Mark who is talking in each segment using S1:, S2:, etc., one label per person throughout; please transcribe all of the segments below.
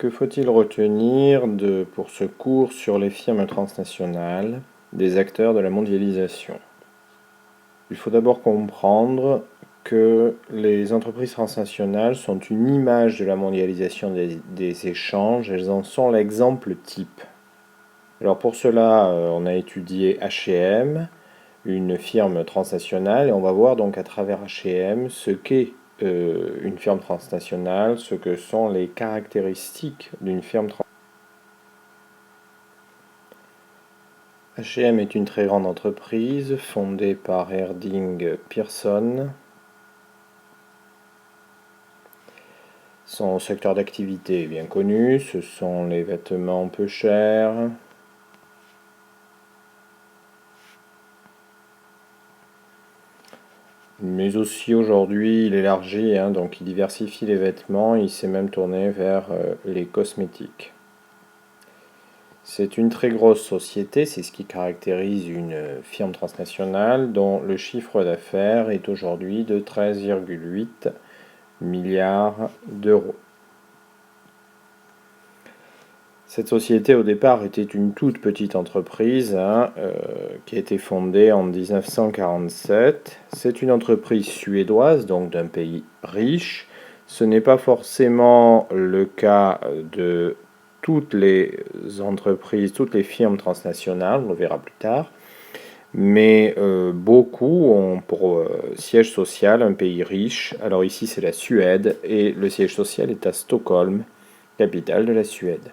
S1: Que faut-il retenir pour ce cours sur les firmes transnationales, des acteurs de la mondialisation? Il faut d'abord comprendre que les entreprises transnationales sont une image de la mondialisation des échanges, elles en sont l'exemple type. Alors pour cela, on a étudié H&M, une firme transnationale, et on va voir donc à travers H&M ce qu'est une firme transnationale, ce que sont les caractéristiques d'une firme transnationale. H&M est une très grande entreprise fondée par Herding Pearson. Son secteur d'activité est bien connu, ce sont les vêtements peu chers, mais aussi aujourd'hui il élargit, donc il diversifie les vêtements, il s'est même tourné vers les cosmétiques. C'est une très grosse société, c'est ce qui caractérise une firme transnationale dont le chiffre d'affaires est aujourd'hui de 13,8 milliards d'euros. Cette société au départ était une toute petite entreprise qui a été fondée en 1947. C'est une entreprise suédoise, donc d'un pays riche. Ce n'est pas forcément le cas de toutes les entreprises, toutes les firmes transnationales, on le verra plus tard. Mais beaucoup ont pour siège social un pays riche. Alors ici c'est la Suède et le siège social est à Stockholm, capitale de la Suède.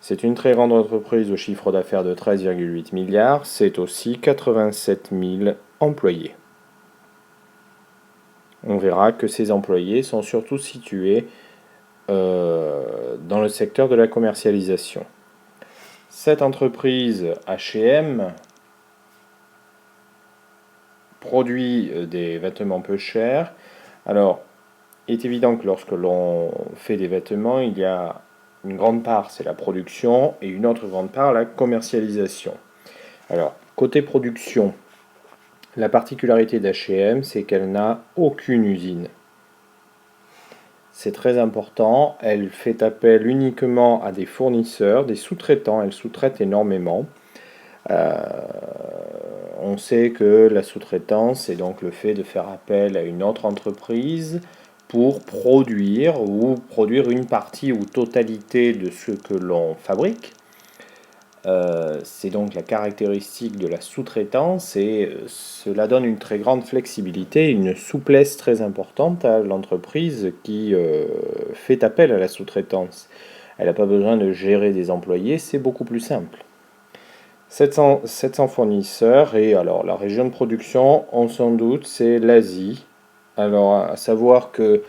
S1: C'est une très grande entreprise au chiffre d'affaires de 13,8 milliards. C'est aussi 87 000 employés. On verra que ces employés sont surtout situés dans le secteur de la commercialisation. Cette entreprise H&M produit des vêtements peu chers. Alors, il est évident que lorsque l'on fait des vêtements, il y a une grande part, c'est la production, et une autre grande part, la commercialisation. Alors, côté production, la particularité d'H&M, c'est qu'elle n'a aucune usine. C'est très important, elle fait appel uniquement à des fournisseurs, des sous-traitants, elle sous-traite énormément. On sait que la sous-traitance, c'est donc le fait de faire appel à une autre entreprise pour produire une partie ou totalité de ce que l'on fabrique. C'est donc la caractéristique de la sous-traitance et cela donne une très grande flexibilité, une souplesse très importante à l'entreprise qui fait appel à la sous-traitance. Elle n'a pas besoin de gérer des employés, c'est beaucoup plus simple. 700 fournisseurs et alors la région de production, on s'en doute, c'est l'Asie. Alors à savoir que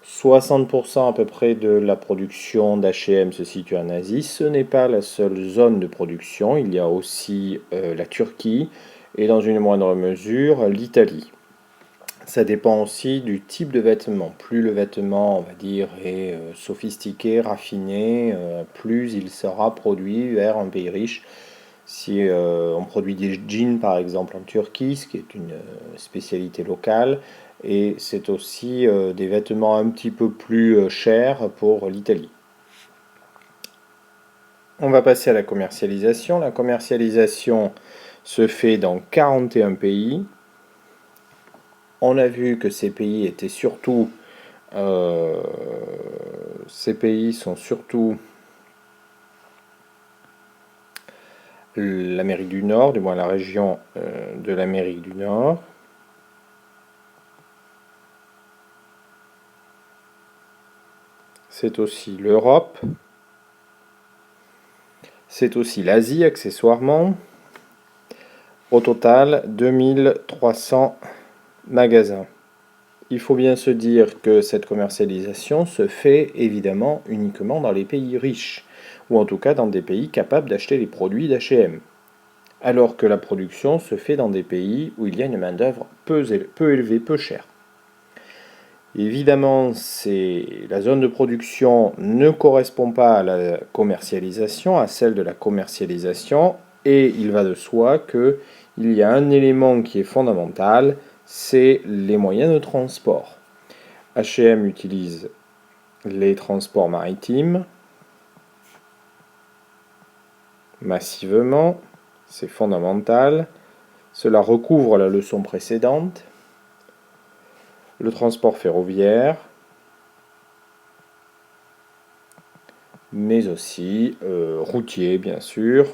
S1: 60% à peu près de la production d'H&M se situe en Asie. Ce n'est pas la seule zone de production, il y a aussi la Turquie et dans une moindre mesure l'Italie. Ça dépend aussi du type de vêtement. Plus le vêtement, on va dire, est sophistiqué, raffiné, plus il sera produit vers un pays riche. Si on produit des jeans par exemple en Turquie, ce qui est une spécialité locale, et c'est aussi des vêtements un petit peu plus chers pour l'Italie. On va passer à la commercialisation. La commercialisation se fait dans 41 pays. On a vu que ces pays étaient surtout... ces pays sont surtout l'Amérique du Nord, du moins la région de l'Amérique du Nord. C'est aussi l'Europe. C'est aussi l'Asie accessoirement. Au total, 2300 magasins. Il faut bien se dire que cette commercialisation se fait évidemment uniquement dans les pays riches, ou en tout cas dans des pays capables d'acheter les produits d'H&M. Alors que la production se fait dans des pays où il y a une main-d'œuvre peu élevée, peu chère. Évidemment, la zone de production ne correspond pas à la commercialisation, à celle de la commercialisation, et il va de soi qu'il y a un élément qui est fondamental, c'est les moyens de transport. H&M utilise les transports maritimes, massivement, c'est fondamental. Cela recouvre la leçon précédente. Le transport ferroviaire, mais aussi routier, bien sûr.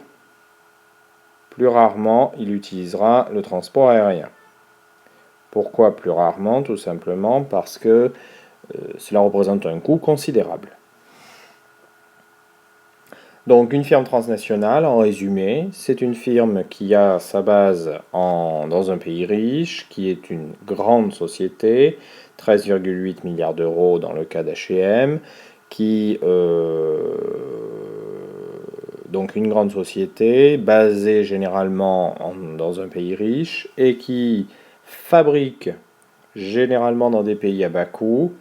S1: Plus rarement, il utilisera le transport aérien. Pourquoi plus rarement? Tout simplement parce que cela représente un coût considérable. Donc une firme transnationale, en résumé, c'est une firme qui a sa base dans un pays riche, qui est une grande société, 13,8 milliards d'euros dans le cas d'H&M, donc une grande société basée généralement dans un pays riche et qui fabrique généralement dans des pays à bas coût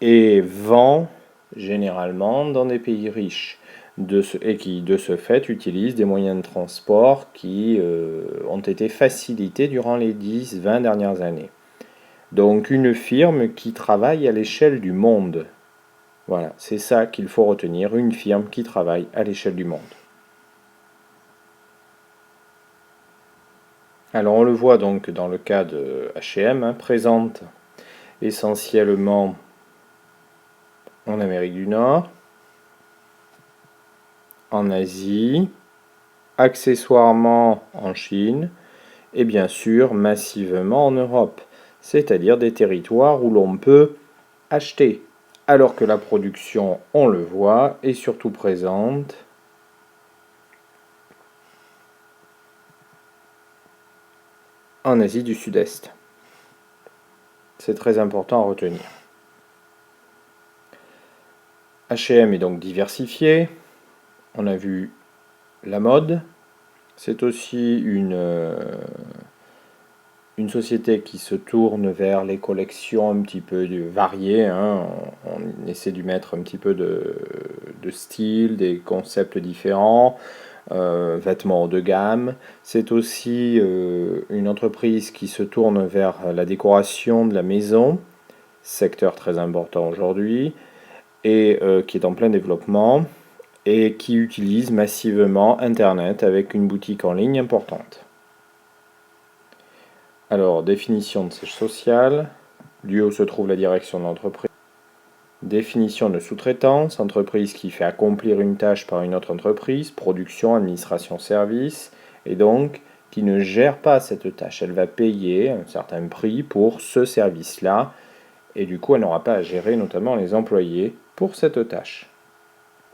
S1: et vend généralement dans des pays riches et qui de ce fait utilise des moyens de transport qui ont été facilités durant les 10-20 dernières années. Donc une firme qui travaille à l'échelle du monde. Voilà, c'est ça qu'il faut retenir, une firme qui travaille à l'échelle du monde. Alors on le voit donc dans le cas de H&M, présente essentiellement en Amérique du Nord, en Asie, accessoirement en Chine et bien sûr massivement en Europe, c'est-à-dire des territoires où l'on peut acheter, alors que la production, on le voit, est surtout présente en Asie du Sud-Est. C'est très important à retenir. H&M est donc diversifié. On a vu la mode. C'est aussi une société qui se tourne vers les collections un petit peu variées. Hein. On essaie de mettre un petit peu de style, des concepts différents, vêtements haut de gamme. C'est aussi une entreprise qui se tourne vers la décoration de la maison, secteur très important aujourd'hui, et qui est en plein développement et qui utilise massivement Internet avec une boutique en ligne importante. Alors, définition de siège social, lieu où se trouve la direction de l'entreprise. Définition de sous-traitance, entreprise qui fait accomplir une tâche par une autre entreprise, production, administration, service, et donc qui ne gère pas cette tâche. Elle va payer un certain prix pour ce service-là, et du coup elle n'aura pas à gérer notamment les employés pour cette tâche.